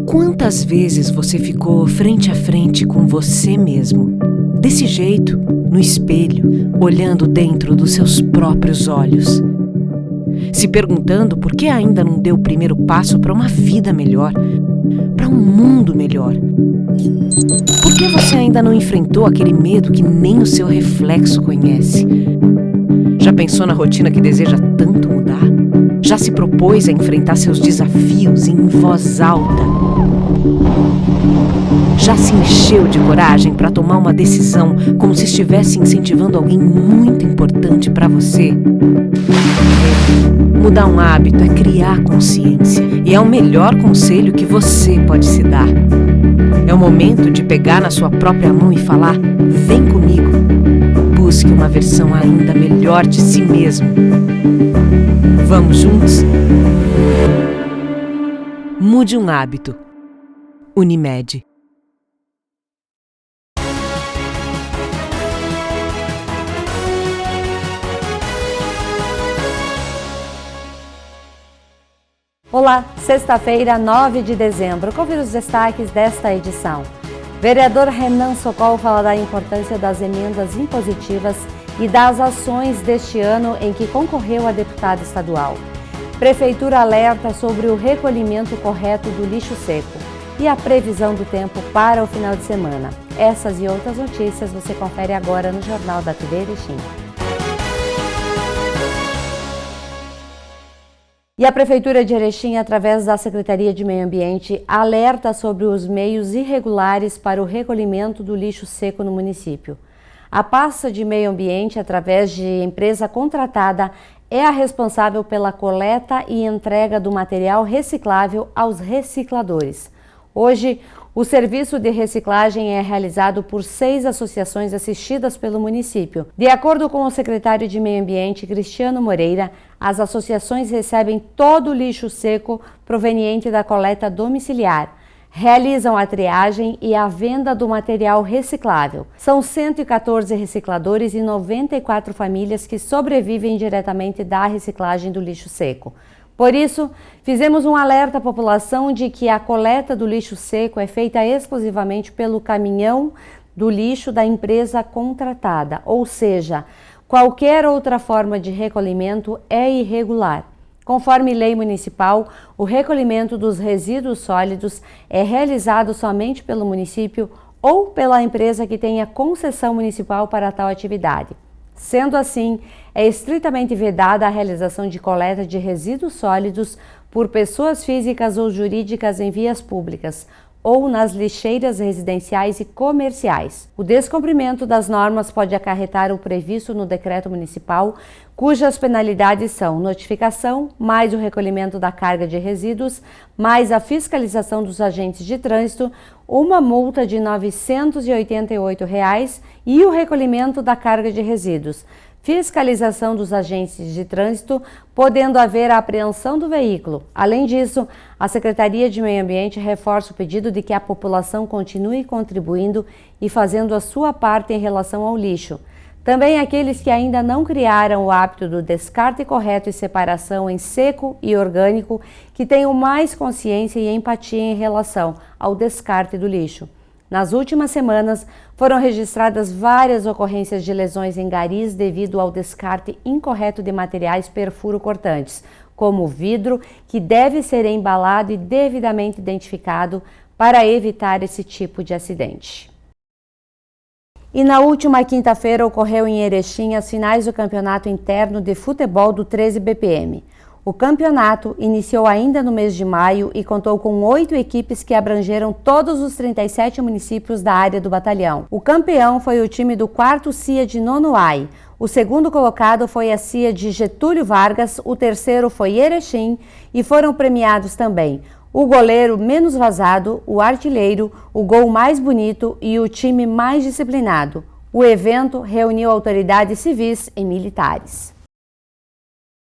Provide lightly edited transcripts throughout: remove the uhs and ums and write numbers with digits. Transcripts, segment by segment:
Quantas vezes você ficou frente a frente com você mesmo, desse jeito, no espelho, olhando dentro dos seus próprios olhos, se perguntando por que ainda não deu o primeiro passo para uma vida melhor, para um mundo melhor? Por que você ainda não enfrentou aquele medo que nem o seu reflexo conhece? Já pensou na rotina que deseja tanto mudar? Já se propôs a enfrentar seus desafios em voz alta? Já se encheu de coragem para tomar uma decisão como se estivesse incentivando alguém muito importante para você? Mudar um hábito é criar consciência e é o melhor conselho que você pode se dar. É o momento de pegar na sua própria mão e falar: vem comigo. Busque uma versão ainda melhor de si mesmo. Vamos juntos? Mude um hábito. Unimed. Olá, sexta-feira, 9 de dezembro. Confira os destaques desta edição. Vereador Renan Sokol fala da importância das emendas impositivas e das ações deste ano em que concorreu a deputado estadual. Prefeitura alerta sobre o recolhimento correto do lixo seco e a previsão do tempo para o final de semana. Essas e outras notícias você confere agora no Jornal da TV Erechim. E a Prefeitura de Erechim, através da Secretaria de Meio Ambiente, alerta sobre os meios irregulares para o recolhimento do lixo seco no município. A pasta de Meio Ambiente, através de empresa contratada, é a responsável pela coleta e entrega do material reciclável aos recicladores. Hoje, o serviço de reciclagem é realizado por 6 associações assistidas pelo município. De acordo com o secretário de Meio Ambiente, Cristiano Moreira, as associações recebem todo o lixo seco proveniente da coleta domiciliar, realizam a triagem e a venda do material reciclável. São 114 recicladores e 94 famílias que sobrevivem diretamente da reciclagem do lixo seco. Por isso, fizemos um alerta à população de que a coleta do lixo seco é feita exclusivamente pelo caminhão do lixo da empresa contratada, ou seja, qualquer outra forma de recolhimento é irregular. Conforme lei municipal, o recolhimento dos resíduos sólidos é realizado somente pelo município ou pela empresa que tenha concessão municipal para tal atividade. Sendo assim, é estritamente vedada a realização de coleta de resíduos sólidos por pessoas físicas ou jurídicas em vias públicas ou nas lixeiras residenciais e comerciais. O descumprimento das normas pode acarretar o previsto no decreto municipal, cujas penalidades são notificação, mais o recolhimento da carga de resíduos, mais a fiscalização dos agentes de trânsito, uma multa de R$ 988 e o recolhimento da carga de resíduos. Fiscalização dos agentes de trânsito, podendo haver a apreensão do veículo. Além disso, a Secretaria de Meio Ambiente reforça o pedido de que a população continue contribuindo e fazendo a sua parte em relação ao lixo. Também aqueles que ainda não criaram o hábito do descarte correto e separação em seco e orgânico, que tenham mais consciência e empatia em relação ao descarte do lixo. Nas últimas semanas, foram registradas várias ocorrências de lesões em garis devido ao descarte incorreto de materiais perfuro-cortantes, como o vidro, que deve ser embalado e devidamente identificado para evitar esse tipo de acidente. E na última quinta-feira ocorreu em Erechim as finais do Campeonato Interno de Futebol do 13 BPM. O campeonato iniciou ainda no mês de maio e contou com 8 equipes que abrangeram todos os 37 municípios da área do batalhão. O campeão foi o time do 4º CIA de Nonoai. O segundo colocado foi a CIA de Getúlio Vargas, o terceiro foi Erechim e foram premiados também o goleiro menos vazado, o artilheiro, o gol mais bonito e o time mais disciplinado. O evento reuniu autoridades civis e militares.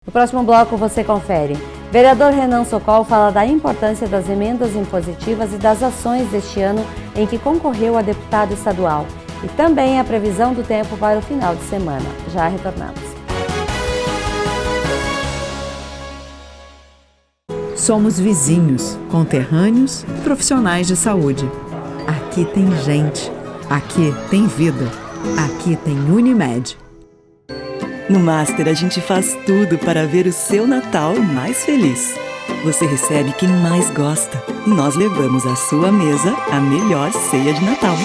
No próximo bloco você confere. Vereador Renan Sokol fala da importância das emendas impositivas e das ações deste ano em que concorreu a deputado estadual. E também a previsão do tempo para o final de semana. Já retornamos. Somos vizinhos, conterrâneos e profissionais de saúde. Aqui tem gente. Aqui tem vida. Aqui tem Unimed. No Master, a gente faz tudo para ver o seu Natal mais feliz. Você recebe quem mais gosta e nós levamos à sua mesa a melhor ceia de Natal.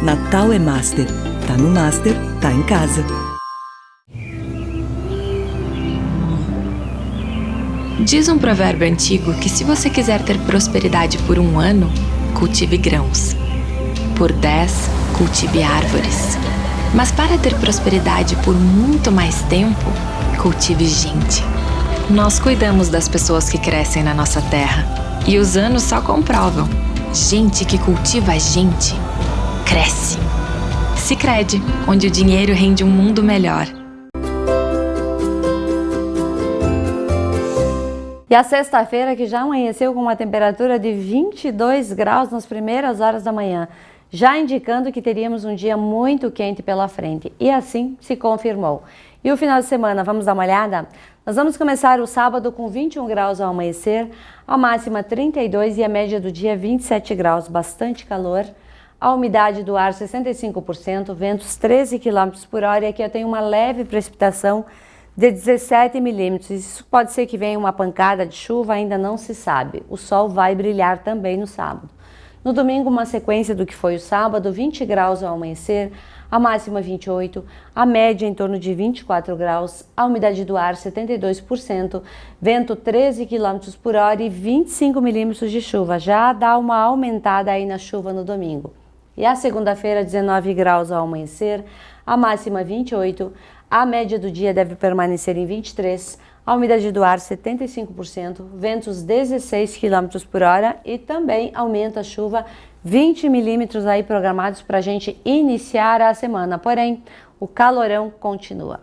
Natal é Master. Tá no Master, tá em casa. Diz um provérbio antigo que se você quiser ter prosperidade por 1 ano, cultive grãos. Por 10, cultive árvores. Mas para ter prosperidade por muito mais tempo, cultive gente. Nós cuidamos das pessoas que crescem na nossa terra. E os anos só comprovam. Gente que cultiva a gente, cresce. Sicredi, onde o dinheiro rende um mundo melhor. E a sexta-feira que já amanheceu com uma temperatura de 22 graus nas primeiras horas da manhã, já indicando que teríamos um dia muito quente pela frente. E assim se confirmou. E o final de semana, vamos dar uma olhada? Nós vamos começar o sábado com 21 graus ao amanhecer, a máxima 32 e a média do dia 27 graus, bastante calor. A umidade do ar 65%, ventos 13 km por hora e aqui eu tenho uma leve precipitação de 17 milímetros. Isso pode ser que venha uma pancada de chuva, ainda não se sabe. O sol vai brilhar também no sábado. No domingo, uma sequência do que foi o sábado, 20 graus ao amanhecer, a máxima 28, a média em torno de 24 graus, a umidade do ar 72%, vento 13 km por hora e 25 milímetros de chuva. Já dá uma aumentada aí na chuva no domingo. E a segunda-feira, 19 graus ao amanhecer, a máxima 28, a média do dia deve permanecer em 23, a umidade do ar 75%, ventos 16 km por hora e também aumenta a chuva, 20 milímetros aí programados para a gente iniciar a semana. Porém, o calorão continua.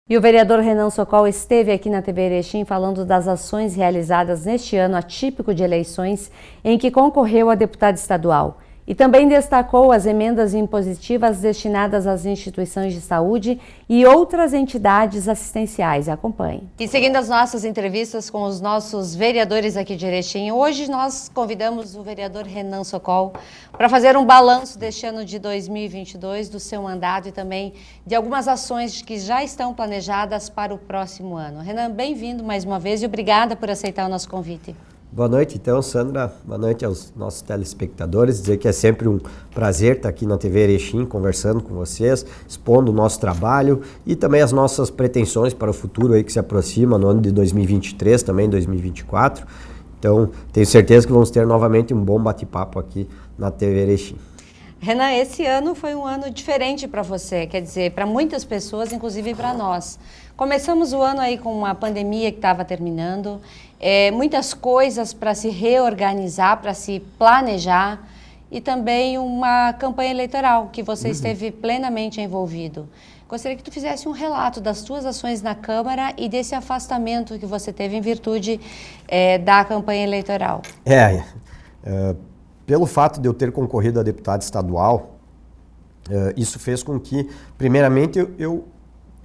E o vereador Renan Sokol esteve aqui na TV Erechim falando das ações realizadas neste ano atípico de eleições em que concorreu a deputado estadual. E também destacou as emendas impositivas destinadas às instituições de saúde e outras entidades assistenciais. Acompanhe. E seguindo as nossas entrevistas com os nossos vereadores aqui de Erechim, hoje nós convidamos o vereador Renan Sokol para fazer um balanço deste ano de 2022, do seu mandato e também de algumas ações que já estão planejadas para o próximo ano. Renan, bem-vindo mais uma vez e obrigada por aceitar o nosso convite. Boa noite, então, Sandra. Boa noite aos nossos telespectadores. Dizer que é sempre um prazer estar aqui na TV Erechim, conversando com vocês, expondo o nosso trabalho e também as nossas pretensões para o futuro aí que se aproxima no ano de 2023, também 2024. Então, tenho certeza que vamos ter novamente um bom bate-papo aqui na TV Erechim. Renan, esse ano foi um ano diferente para você, quer dizer, para muitas pessoas, inclusive para nós. Começamos o ano aí com uma pandemia que estava terminando, muitas coisas para se reorganizar, para se planejar e também uma campanha eleitoral que você esteve plenamente envolvido. Gostaria que tu fizesse um relato das tuas ações na Câmara e desse afastamento que você teve em virtude da campanha eleitoral. Pelo fato de eu ter concorrido a deputado estadual, isso fez com que, primeiramente, eu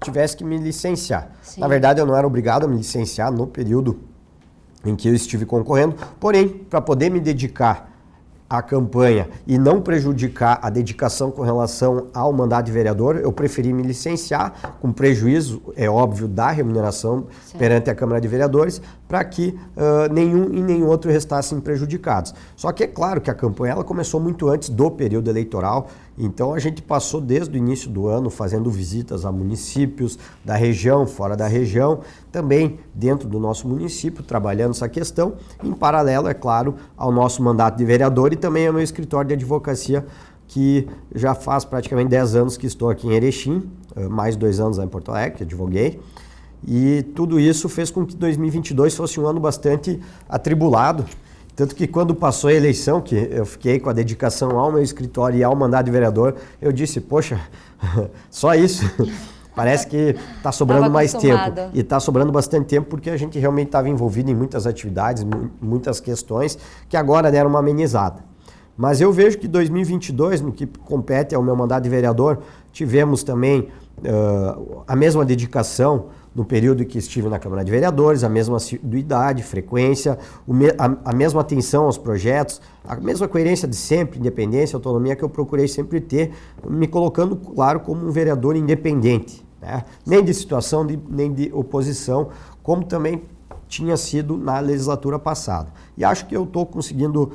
tivesse que me licenciar. Sim. Na verdade, eu não era obrigado a me licenciar no período em que eu estive concorrendo, porém, para poder me dedicar à campanha e não prejudicar a dedicação com relação ao mandato de vereador, eu preferi me licenciar com prejuízo, é óbvio, da remuneração Sim. perante a Câmara de Vereadores, para que nenhum e nem outro restassem prejudicados. Só que é claro que a campanha ela começou muito antes do período eleitoral, então a gente passou desde o início do ano fazendo visitas a municípios da região, fora da região, também dentro do nosso município, trabalhando essa questão, em paralelo, é claro, ao nosso mandato de vereador e também ao meu escritório de advocacia, que já faz praticamente 10 anos que estou aqui em Erechim, mais 2 anos lá em Porto Alegre, que advoguei. E tudo isso fez com que 2022 fosse um ano bastante atribulado. Tanto que quando passou a eleição, que eu fiquei com a dedicação ao meu escritório e ao mandato de vereador, eu disse, poxa, só isso? Parece que está sobrando mais tempo. E está sobrando bastante tempo porque a gente realmente estava envolvido em muitas atividades, muitas questões que agora deram uma amenizada. Mas eu vejo que 2022, no que compete ao meu mandato de vereador, tivemos também a mesma dedicação no período em que estive na Câmara de Vereadores, a mesma assiduidade, frequência, a mesma atenção aos projetos, a mesma coerência de sempre, independência, autonomia que eu procurei sempre ter, me colocando, claro, como um vereador independente, né? Nem de situação, nem de oposição, como também tinha sido na legislatura passada. E acho que eu estou conseguindo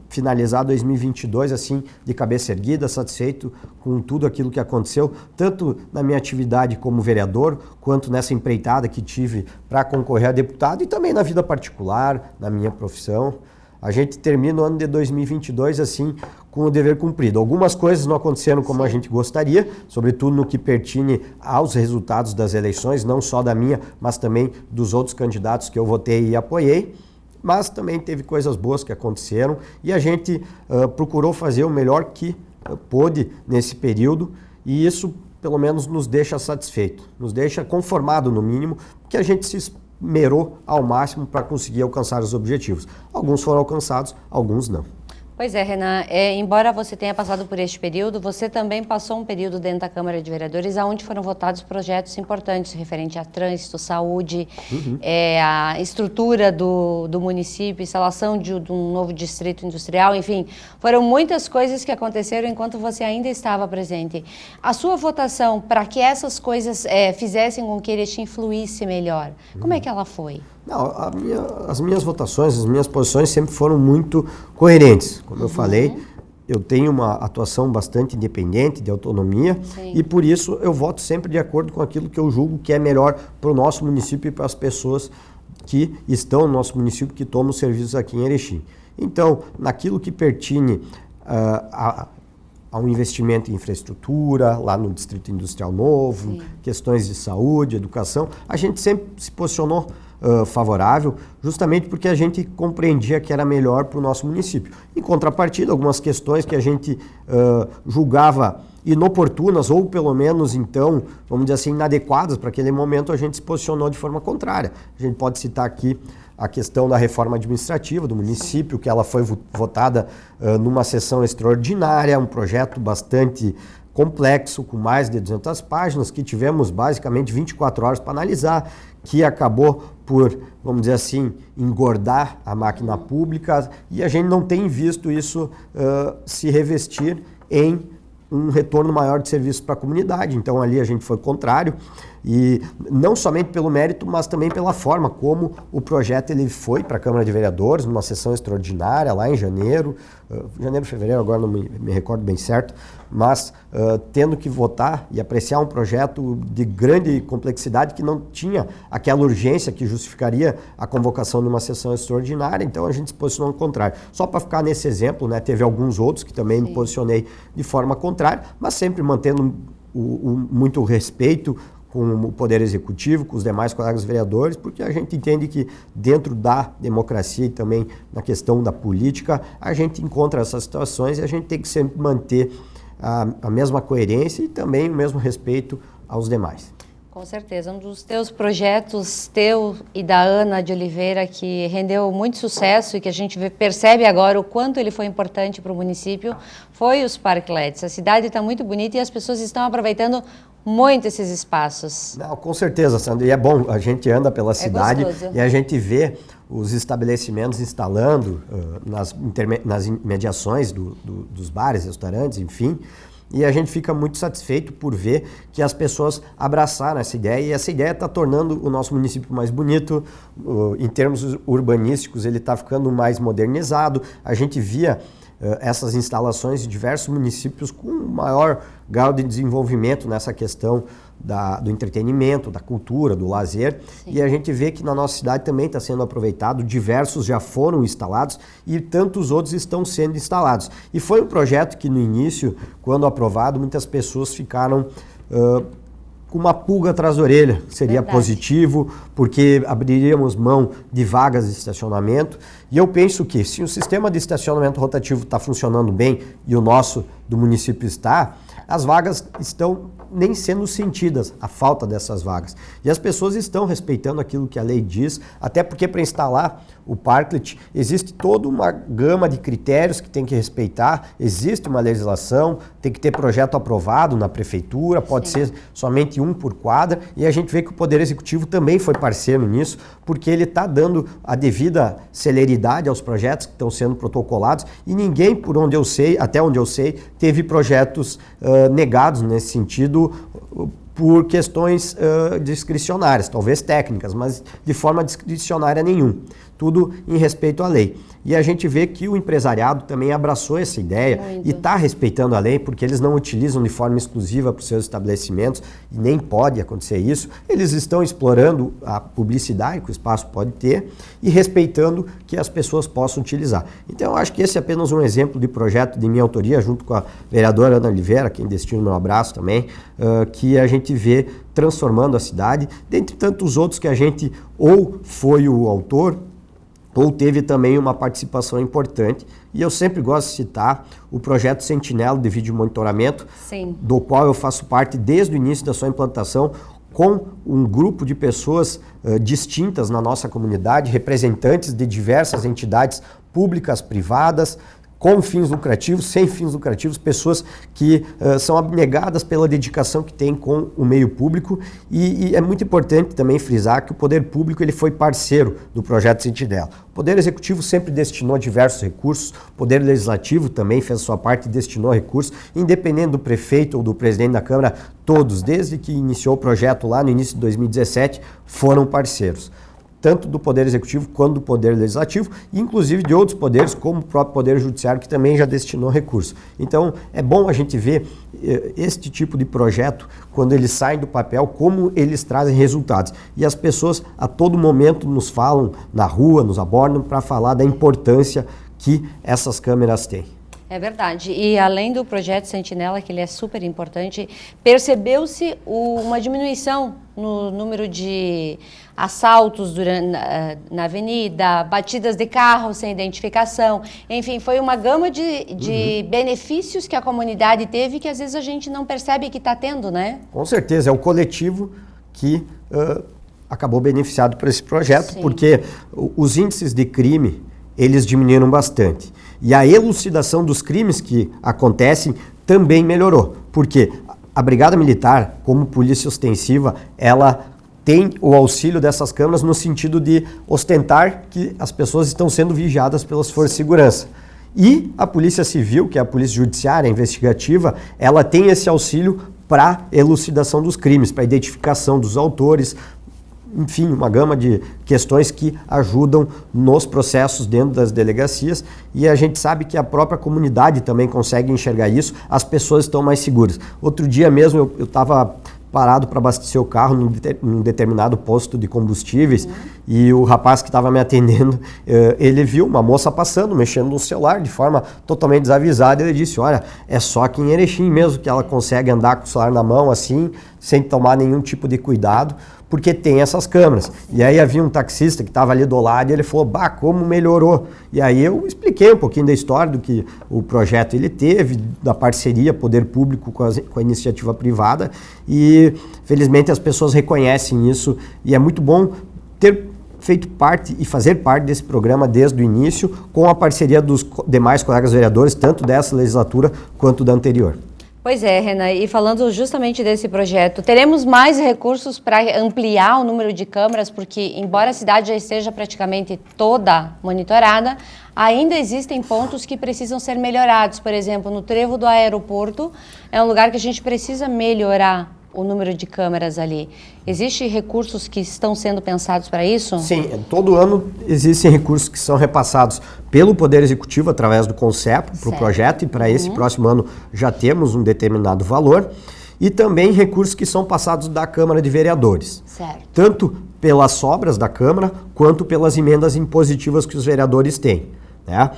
finalizar 2022 assim, de cabeça erguida, satisfeito com tudo aquilo que aconteceu, tanto na minha atividade como vereador, quanto nessa empreitada que tive para concorrer a deputado e também na vida particular, na minha profissão. A gente termina o ano de 2022 assim, com o dever cumprido. Algumas coisas não aconteceram como a gente gostaria, sobretudo no que pertine aos resultados das eleições, não só da minha, mas também dos outros candidatos que eu votei e apoiei. Mas também teve coisas boas que aconteceram e a gente procurou fazer o melhor que pôde nesse período e isso pelo menos nos deixa satisfeito, nos deixa conformado no mínimo, porque a gente se esmerou ao máximo para conseguir alcançar os objetivos. Alguns foram alcançados, alguns não. Pois é, Renan, embora você tenha passado por este período, você também passou um período dentro da Câmara de Vereadores onde foram votados projetos importantes referente a trânsito, saúde, a estrutura do município, instalação de um novo distrito industrial, enfim, foram muitas coisas que aconteceram enquanto você ainda estava presente. A sua votação para que essas coisas fizessem com que Erechim fluísse melhor, como é que ela foi? Não, as minhas votações, as minhas posições sempre foram muito coerentes. Como eu falei, eu tenho uma atuação bastante independente, de autonomia, e por isso eu voto sempre de acordo com aquilo que eu julgo que é melhor para o nosso município e para as pessoas que estão no nosso município, que tomam serviços aqui em Erechim. Então, naquilo que pertine a um investimento em infraestrutura, lá no Distrito Industrial Novo, questões de saúde, educação, a gente sempre se posicionou favorável, justamente porque a gente compreendia que era melhor para o nosso município. Em contrapartida, algumas questões que a gente julgava inoportunas ou pelo menos então, vamos dizer assim, inadequadas para aquele momento, a gente se posicionou de forma contrária. A gente pode citar aqui a questão da reforma administrativa do município, que ela foi votada numa sessão extraordinária, um projeto bastante complexo, com mais de 200 páginas, que tivemos basicamente 24 horas para analisar, que acabou por, vamos dizer assim, engordar a máquina pública e a gente não tem visto isso se revestir em um retorno maior de serviço para a comunidade. Então ali a gente foi contrário e não somente pelo mérito, mas também pela forma como o projeto ele foi para a Câmara de Vereadores, numa sessão extraordinária lá em janeiro, fevereiro, agora não me recordo bem certo, mas tendo que votar e apreciar um projeto de grande complexidade que não tinha aquela urgência que justificaria a convocação de uma sessão extraordinária, então a gente se posicionou ao contrário. Só para ficar nesse exemplo, né, teve alguns outros que também me posicionei de forma contrária, mas sempre mantendo muito respeito com o Poder Executivo, com os demais colegas vereadores, porque a gente entende que dentro da democracia e também na questão da política, a gente encontra essas situações e a gente tem que sempre manter a mesma coerência e também o mesmo respeito aos demais. Com certeza. Um dos teus projetos, teu e da Ana de Oliveira, que rendeu muito sucesso e que a gente percebe agora o quanto ele foi importante para o município, foi os parklets. A cidade está muito bonita e as pessoas estão aproveitando muito esses espaços. Não, com certeza, Sandra. E é bom, a gente anda pela cidade e a gente vê os estabelecimentos instalando nas imediações dos bares, restaurantes, enfim. E a gente fica muito satisfeito por ver que as pessoas abraçaram essa ideia e essa ideia está tornando o nosso município mais bonito, em termos urbanísticos ele está ficando mais modernizado. A gente via essas instalações em diversos municípios com maior grau de desenvolvimento nessa questão do entretenimento, da cultura, do lazer. Sim. E a gente vê que na nossa cidade também está sendo aproveitado, diversos já foram instalados e tantos outros estão sendo instalados. E foi um projeto que no início, quando aprovado, muitas pessoas ficaram com uma pulga atrás da orelha. Seria positivo, porque abriríamos mão de vagas de estacionamento. E eu penso que se o sistema de estacionamento rotativo está funcionando bem e o nosso do município está, as vagas estão nem sendo sentidas, a falta dessas vagas. E as pessoas estão respeitando aquilo que a lei diz, até porque para instalar o parklet existe toda uma gama de critérios que tem que respeitar, existe uma legislação, tem que ter projeto aprovado na prefeitura, pode ser somente um por quadra, e a gente vê que o Poder Executivo também foi parceiro nisso, porque ele está dando a devida celeridade aos projetos que estão sendo protocolados, e ninguém, por onde eu sei, até onde eu sei, teve projetos negados nesse sentido, por questões discricionárias, talvez técnicas, mas de forma discricionária nenhum. Tudo em respeito à lei. E a gente vê que o empresariado também abraçou essa ideia e está respeitando a lei, porque eles não utilizam de forma exclusiva para os seus estabelecimentos, e nem pode acontecer isso. Eles estão explorando a publicidade que o espaço pode ter e respeitando que as pessoas possam utilizar. Então, eu acho que esse é apenas um exemplo de projeto de minha autoria, junto com a vereadora Ana Oliveira, quem destino meu abraço também, que a gente vê transformando a cidade, dentre tantos outros que a gente ou foi o autor, ou teve também uma participação importante. E eu sempre gosto de citar o projeto Sentinela de vídeo monitoramento, do qual eu faço parte desde o início da sua implantação, com um grupo de pessoas distintas na nossa comunidade, representantes de diversas entidades públicas, privadas, com fins lucrativos, sem fins lucrativos, pessoas que são abnegadas pela dedicação que tem com o meio público, e é muito importante também frisar que o poder público ele foi parceiro do projeto Sentinela. O Poder Executivo sempre destinou diversos recursos, o Poder Legislativo também fez a sua parte e destinou recursos, independente do prefeito ou do presidente da Câmara, todos, desde que iniciou o projeto lá no início de 2017, foram parceiros, tanto do Poder Executivo quanto do Poder Legislativo, e inclusive de outros poderes, como o próprio Poder Judiciário, que também já destinou recursos. Então, é bom a gente ver este tipo de projeto, quando eles saem do papel, como eles trazem resultados. E as pessoas, a todo momento, nos falam na rua, nos abordam para falar da importância que essas câmeras têm. É verdade. E além do projeto Sentinela, que ele é super importante, percebeu-se uma diminuição no número de assaltos na avenida, batidas de carro sem identificação. Enfim, foi uma gama de benefícios que a comunidade teve que às vezes a gente não percebe que está tendo, né? Com certeza, é o coletivo que acabou beneficiado por esse projeto, porque os índices de crime, eles diminuíram bastante. E a elucidação dos crimes que acontecem também melhorou, porque a Brigada Militar, como polícia ostensiva, ela tem o auxílio dessas câmeras no sentido de ostentar que as pessoas estão sendo vigiadas pelas forças de segurança. E a Polícia Civil, que é a Polícia Judiciária, investigativa, ela tem esse auxílio para elucidação dos crimes, para identificação dos autores, enfim, uma gama de questões que ajudam nos processos dentro das delegacias, e a gente sabe que a própria comunidade também consegue enxergar isso, as pessoas estão mais seguras. Outro dia mesmo eu estava parado para abastecer o carro num determinado posto de combustíveis, e o rapaz que estava me atendendo, ele viu uma moça passando, mexendo no celular de forma totalmente desavisada, e ele disse, olha, é só aqui em Erechim mesmo que ela consegue andar com o celular na mão assim, sem tomar nenhum tipo de cuidado, porque tem essas câmeras. E aí havia um taxista que estava ali do lado e ele falou, bah, como melhorou. E aí eu expliquei um pouquinho da história do que o projeto ele teve, da parceria poder público com a iniciativa privada, e felizmente as pessoas reconhecem isso, e é muito bom ter feito parte e fazer parte desse programa desde o início, com a parceria dos demais colegas vereadores, tanto dessa legislatura quanto da anterior. Pois é, Renan, e falando justamente desse projeto, teremos mais recursos para ampliar o número de câmeras, porque embora a cidade já esteja praticamente toda monitorada, ainda existem pontos que precisam ser melhorados. Por exemplo, no trevo do aeroporto, é um lugar que a gente precisa melhorar o número de câmeras ali. Existem recursos que estão sendo pensados para isso? Sim, todo ano existem recursos que são repassados pelo Poder Executivo através do CONCEP para o projeto, e para esse próximo ano já temos um determinado valor, e também recursos que são passados da Câmara de Vereadores. Certo. Tanto pelas sobras da Câmara, quanto pelas emendas impositivas que os vereadores têm, né?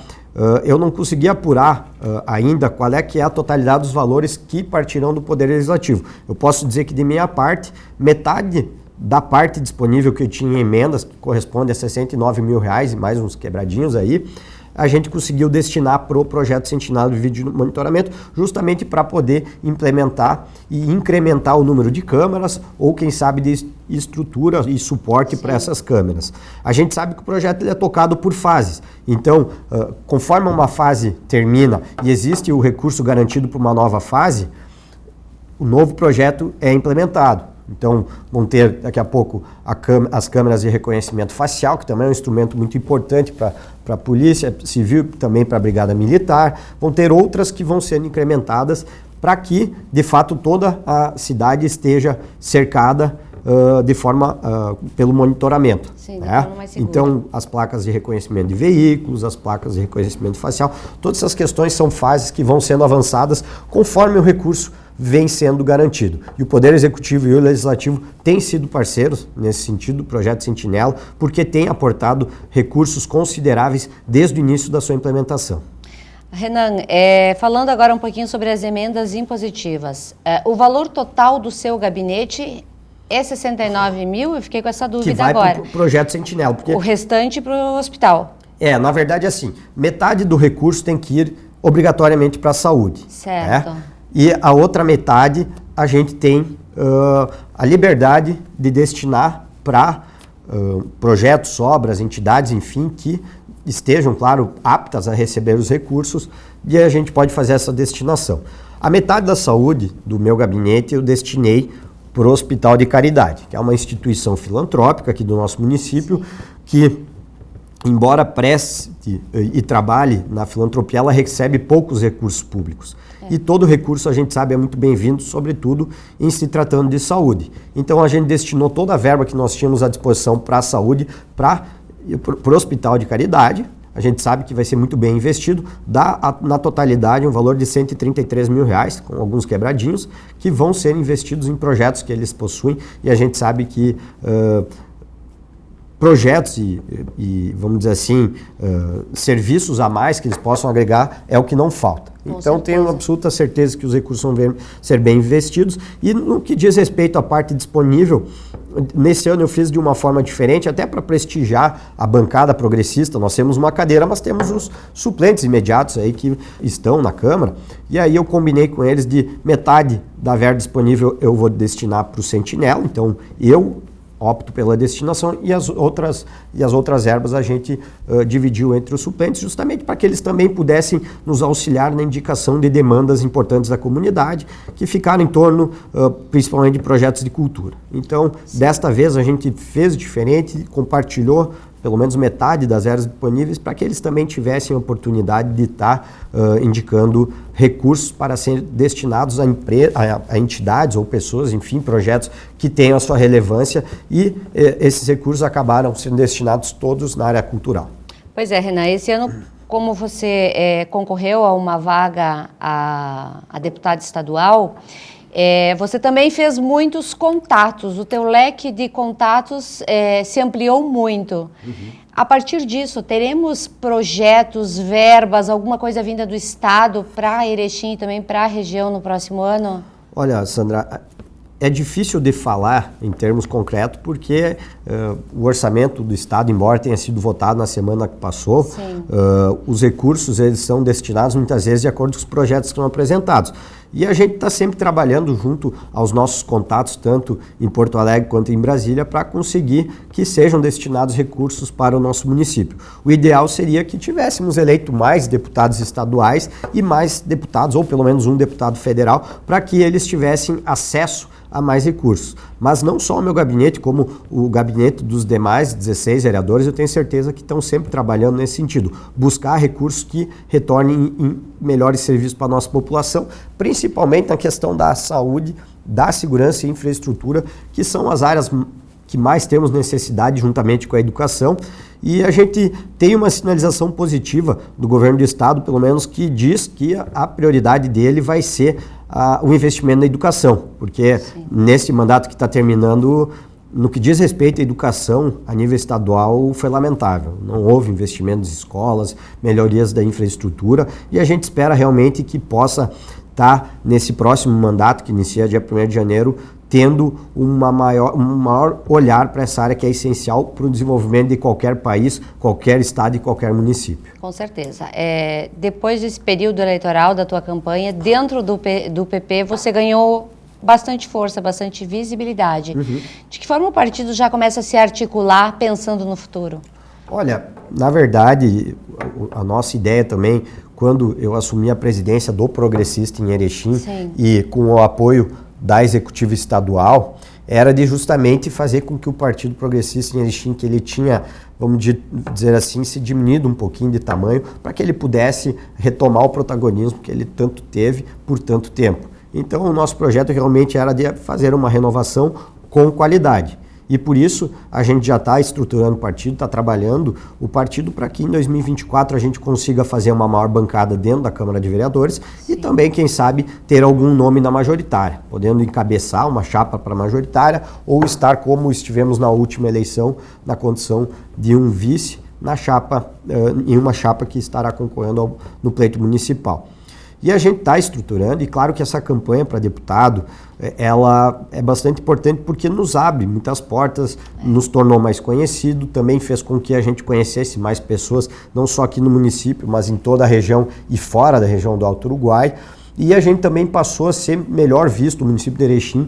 Eu não consegui apurar ainda qual é que é a totalidade dos valores que partirão do Poder Legislativo. Eu posso dizer que de minha parte, metade da parte disponível que eu tinha em emendas, que corresponde a R$69 mil e mais uns quebradinhos aí, a gente conseguiu destinar para o projeto Centenário de Vídeo Monitoramento, justamente para poder implementar e incrementar o número de câmeras ou, quem sabe, de estrutura e suporte para essas câmeras. A gente sabe que o projeto ele é tocado por fases. Então, conforme uma fase termina e existe o recurso garantido para uma nova fase, o novo projeto é implementado. Então, vão ter daqui a pouco as câmeras de reconhecimento facial, que também é um instrumento muito importante para a Polícia Civil, também para a Brigada Militar. Vão ter outras que vão sendo incrementadas para que, de fato, toda a cidade esteja cercada de forma pelo monitoramento. Sim, né? Então, as placas de reconhecimento de veículos, as placas de reconhecimento facial, todas essas questões são fases que vão sendo avançadas conforme o recurso vem sendo garantido. E o Poder Executivo e o Legislativo têm sido parceiros nesse sentido do projeto Sentinela, porque tem aportado recursos consideráveis desde o início da sua implementação. Renan, falando agora um pouquinho sobre as emendas impositivas, o valor total do seu gabinete é 69 mil? Eu fiquei com essa dúvida agora. Que vai para o projeto Sentinela. Porque o restante para o hospital. Na verdade, assim, metade do recurso tem que ir obrigatoriamente para a saúde. Certo. E a outra metade a gente tem a liberdade de destinar para projetos, obras, entidades, enfim, que estejam, claro, aptas a receber os recursos, e a gente pode fazer essa destinação. A metade da saúde do meu gabinete eu destinei para o Hospital de Caridade, que é uma instituição filantrópica aqui do nosso município, que, embora preste e trabalhe na filantropia, ela recebe poucos recursos públicos. E todo recurso, a gente sabe, é muito bem-vindo, sobretudo em se tratando de saúde. Então, a gente destinou toda a verba que nós tínhamos à disposição para a saúde, para o Hospital de Caridade. A gente sabe que vai ser muito bem investido, dá na totalidade um valor de R$133 mil, com alguns quebradinhos, que vão ser investidos em projetos que eles possuem, e a gente sabe que projetos e, vamos dizer assim, serviços a mais que eles possam agregar é o que não falta. Então, tenho absoluta certeza que os recursos vão ser bem investidos. E no que diz respeito à parte disponível, nesse ano eu fiz de uma forma diferente, até para prestigiar a bancada progressista. Nós temos uma cadeira, mas temos os suplentes imediatos aí que estão na Câmara. E aí eu combinei com eles de metade da verba disponível eu vou destinar para o Sentinela. Então, eu opto pela destinação e as outras verbas a gente dividiu entre os suplentes, justamente para que eles também pudessem nos auxiliar na indicação de demandas importantes da comunidade, que ficaram em torno, principalmente, de projetos de cultura. Então, desta vez a gente fez diferente, compartilhou pelo menos metade das verbas disponíveis, para que eles também tivessem a oportunidade de estar indicando recursos para serem destinados a entidades ou pessoas, enfim, projetos que tenham a sua relevância, e esses recursos acabaram sendo destinados todos na área cultural. Pois é, Renan, esse ano, como você concorreu a uma vaga a deputado estadual, você também fez muitos contatos, o teu leque de contatos se ampliou muito. A partir disso, teremos projetos, verbas, alguma coisa vinda do Estado para Erechim e também para a região no próximo ano? Olha, Sandra, é difícil de falar em termos concretos, porque o orçamento do Estado, embora tenha sido votado na semana que passou, os recursos eles são destinados muitas vezes de acordo com os projetos que são apresentados. E a gente está sempre trabalhando junto aos nossos contatos, tanto em Porto Alegre quanto em Brasília, para conseguir que sejam destinados recursos para o nosso município. O ideal seria que tivéssemos eleito mais deputados estaduais e mais deputados, ou pelo menos um deputado federal, para que eles tivessem acesso a mais recursos. Mas não só o meu gabinete, como o gabinete dos demais 16 vereadores, eu tenho certeza que estão sempre trabalhando nesse sentido. Buscar recursos que retornem em melhores serviços para a nossa população, principalmente na questão da saúde, da segurança e infraestrutura, que são as áreas que mais temos necessidade juntamente com a educação. E a gente tem uma sinalização positiva do governo do estado, pelo menos, que diz que a prioridade dele vai ser o investimento na educação, porque nesse mandato que está terminando, no que diz respeito à educação a nível estadual, foi lamentável. Não houve investimento nas escolas, melhorias da infraestrutura, e a gente espera realmente que possa estar nesse próximo mandato, que inicia dia 1º de janeiro, tendo um maior olhar para essa área que é essencial para o desenvolvimento de qualquer país, qualquer estado e qualquer município. Com certeza. Depois desse período eleitoral da tua campanha, dentro do PP, você ganhou bastante força, bastante visibilidade. De que forma o partido já começa a se articular pensando no futuro? Olha, na verdade, a nossa ideia também, quando eu assumi a presidência do Progressista em Erechim, e com o apoio da Executiva Estadual, era de justamente fazer com que o Partido Progressista em Erechim, que ele tinha, vamos dizer assim, se diminuído um pouquinho de tamanho, para que ele pudesse retomar o protagonismo que ele tanto teve por tanto tempo. Então, o nosso projeto realmente era de fazer uma renovação com qualidade. E por isso, a gente já está estruturando o partido, está trabalhando o partido para que em 2024 a gente consiga fazer uma maior bancada dentro da Câmara de Vereadores e também, quem sabe, ter algum nome na majoritária, podendo encabeçar uma chapa para majoritária ou estar como estivemos na última eleição, na condição de um vice na chapa, em uma chapa que estará concorrendo no pleito municipal. E a gente está estruturando, e claro que essa campanha para deputado, ela é bastante importante porque nos abre muitas portas, nos tornou mais conhecido, também fez com que a gente conhecesse mais pessoas, não só aqui no município, mas em toda a região e fora da região do Alto Uruguai. E a gente também passou a ser melhor visto, o município de Erechim,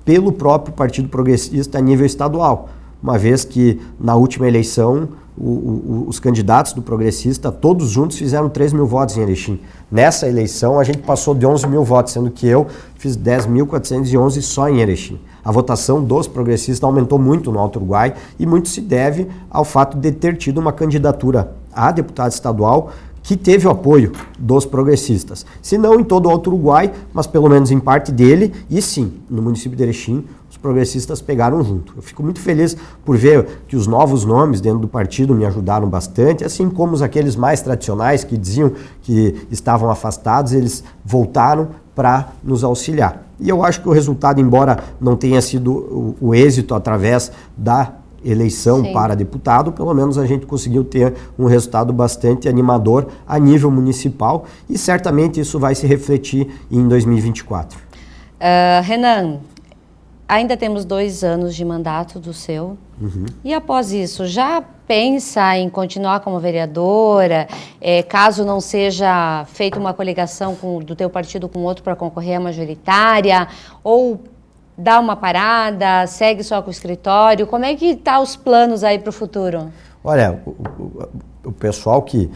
pelo próprio Partido Progressista a nível estadual, uma vez que na última eleição os candidatos do Progressista, todos juntos, fizeram 3 mil votos em Erechim. Nessa eleição, a gente passou de 11 mil votos, sendo que eu fiz 10.411 só em Erechim. A votação dos progressistas aumentou muito no Alto Uruguai e muito se deve ao fato de ter tido uma candidatura a deputado estadual que teve o apoio dos progressistas. Se não em todo o Alto Uruguai, mas pelo menos em parte dele, e sim, no município de Erechim, os progressistas pegaram junto. Eu fico muito feliz por ver que os novos nomes dentro do partido me ajudaram bastante, assim como aqueles mais tradicionais que diziam que estavam afastados, eles voltaram para nos auxiliar. E eu acho que o resultado, embora não tenha sido o êxito através da eleição para deputado, pelo menos a gente conseguiu ter um resultado bastante animador a nível municipal e certamente isso vai se refletir em 2024. Renan, ainda temos 2 anos de mandato do seu. E após isso, já pensa em continuar como vereadora, caso não seja feita uma coligação do teu partido com outro para concorrer à majoritária, ou dá uma parada, segue só com o escritório? Como é que estão os planos aí para o futuro? Olha, o pessoal que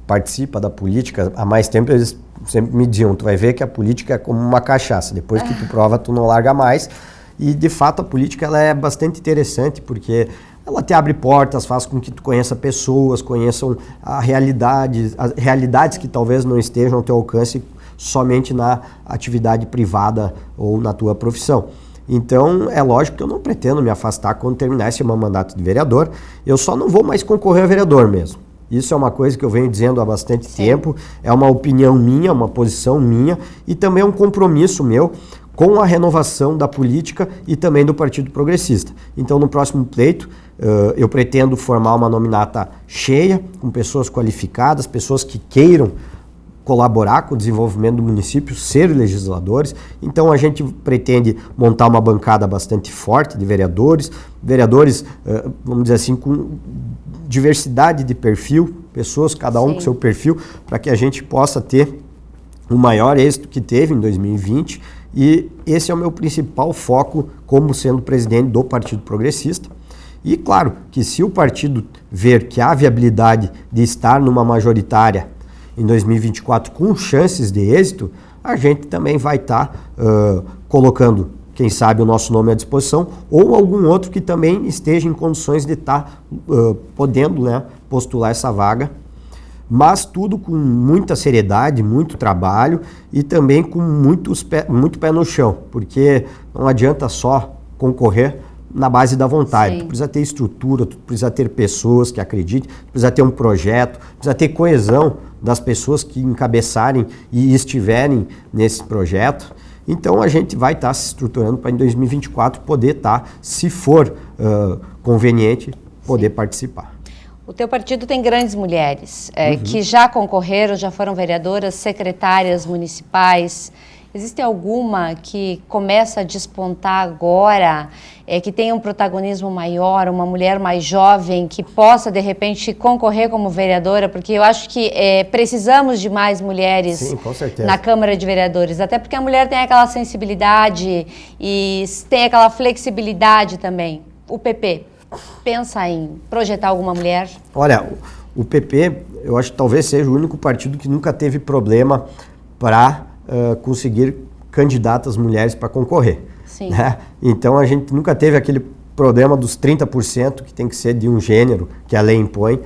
participa da política há mais tempo, eles sempre me diziam, tu vai ver que a política é como uma cachaça, depois que tu prova, tu não larga mais. E, de fato, a política ela é bastante interessante, porque ela te abre portas, faz com que tu conheça pessoas, conheçam as realidades que talvez não estejam ao teu alcance somente na atividade privada ou na tua profissão. Então, é lógico que eu não pretendo me afastar quando terminar esse meu mandato de vereador, eu só não vou mais concorrer a vereador mesmo. Isso é uma coisa que eu venho dizendo há bastante tempo, é uma opinião minha, uma posição minha e também é um compromisso meu com a renovação da política e também do Partido Progressista. Então, no próximo pleito, eu pretendo formar uma nominata cheia, com pessoas qualificadas, pessoas que queiram colaborar com o desenvolvimento do município, ser legisladores. Então, a gente pretende montar uma bancada bastante forte de vereadores, vamos dizer assim, com diversidade de perfil, pessoas, cada um com seu perfil, para que a gente possa ter o maior êxito que teve em 2020. E esse é o meu principal foco como sendo presidente do Partido Progressista. E claro que se o partido ver que há viabilidade de estar numa majoritária em 2024 com chances de êxito, a gente também vai estar colocando, quem sabe, o nosso nome à disposição ou algum outro que também esteja em condições de estar podendo, né, postular essa vaga. Mas tudo com muita seriedade, muito trabalho e também com muito pé no chão, porque não adianta só concorrer na base da vontade. Tu precisa ter estrutura, tu precisa ter pessoas que acreditem, tu precisa ter um projeto, precisa ter coesão das pessoas que encabeçarem e estiverem nesse projeto. Então a gente vai estar se estruturando para em 2024 poder estar, se for conveniente, poder participar. O teu partido tem grandes mulheres que já concorreram, já foram vereadoras, secretárias municipais Existe alguma que começa a despontar agora, que tenha um protagonismo maior, uma mulher mais jovem que possa, de repente, concorrer como vereadora? Porque eu acho que precisamos de mais mulheres. Sim, com certeza. Na Câmara de Vereadores, até porque a mulher tem aquela sensibilidade e tem aquela flexibilidade também. O PP pensa em projetar alguma mulher? Olha, o PP, eu acho que talvez seja o único partido que nunca teve problema para conseguir candidatas mulheres para concorrer. Sim. Né? Então a gente nunca teve aquele problema dos 30% que tem que ser de um gênero, que a lei impõe.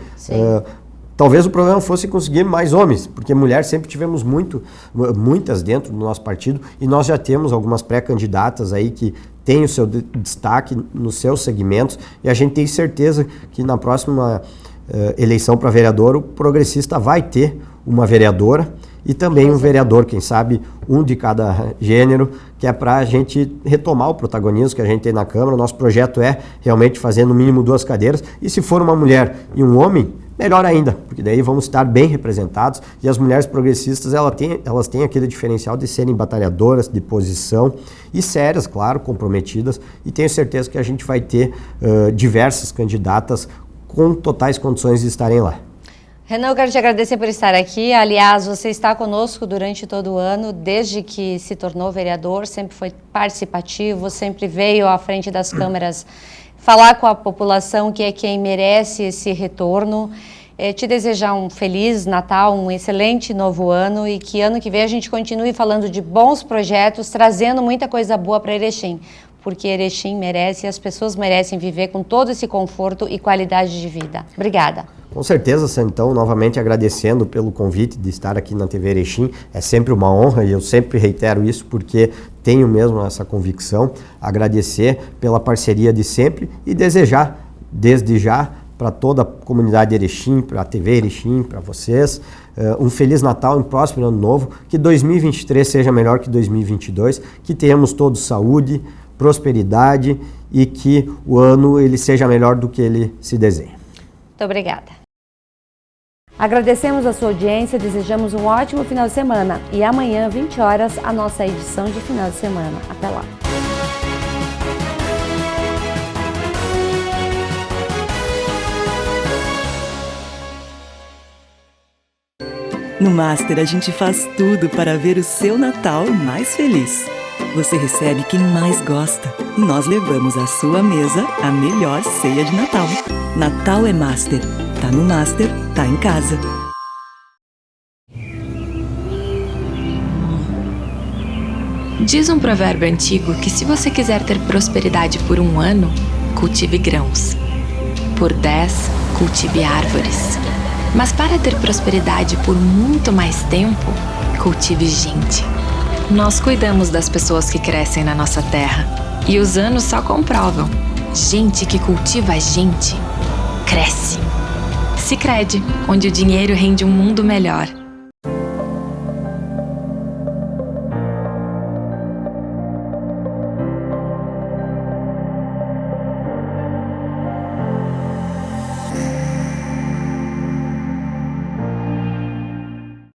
Talvez o problema fosse conseguir mais homens, porque mulheres sempre tivemos muitas dentro do nosso partido, e nós já temos algumas pré-candidatas aí que têm o seu destaque nos seus segmentos, e a gente tem certeza que na próxima eleição para vereador, o progressista vai ter uma vereadora e também um vereador, quem sabe um de cada gênero, que é para a gente retomar o protagonismo que a gente tem na Câmara. O nosso projeto é realmente fazer no mínimo 2 cadeiras, e se for uma mulher e um homem, melhor ainda, porque daí vamos estar bem representados, e as mulheres progressistas elas têm aquele diferencial de serem batalhadoras, de posição e sérias, claro, comprometidas, e tenho certeza que a gente vai ter diversas candidatas com totais condições de estarem lá. Renan, eu quero te agradecer por estar aqui. Aliás, você está conosco durante todo o ano, desde que se tornou vereador, sempre foi participativo, sempre veio à frente das câmeras falar com a população, que é quem merece esse retorno. Te desejar um feliz Natal, um excelente novo ano, e que ano que vem a gente continue falando de bons projetos, trazendo muita coisa boa para Erechim, porque Erechim merece e as pessoas merecem viver com todo esse conforto e qualidade de vida. Obrigada. Com certeza, então, novamente agradecendo pelo convite de estar aqui na TV Erechim. É sempre uma honra, e eu sempre reitero isso porque tenho mesmo essa convicção. Agradecer pela parceria de sempre e desejar, desde já, para toda a comunidade de Erechim, para a TV Erechim, para vocês, um Feliz Natal e um próspero Ano Novo. Que 2023 seja melhor que 2022, que tenhamos todos saúde, prosperidade e que o ano ele seja melhor do que ele se desenha. Muito obrigada. Agradecemos a sua audiência, desejamos um ótimo final de semana e amanhã, 20 horas, a nossa edição de final de semana. Até lá. No Master, a gente faz tudo para ver o seu Natal mais feliz. Você recebe quem mais gosta e nós levamos à sua mesa a melhor ceia de Natal. Natal é Master. Tá no Master, tá em casa. Diz um provérbio antigo que se você quiser ter prosperidade por 1 ano, cultive grãos. Por 10, cultive árvores. Mas para ter prosperidade por muito mais tempo, cultive gente. Nós cuidamos das pessoas que crescem na nossa terra, e os anos só comprovam. Gente que cultiva a gente, cresce. Sicredi, onde o dinheiro rende um mundo melhor.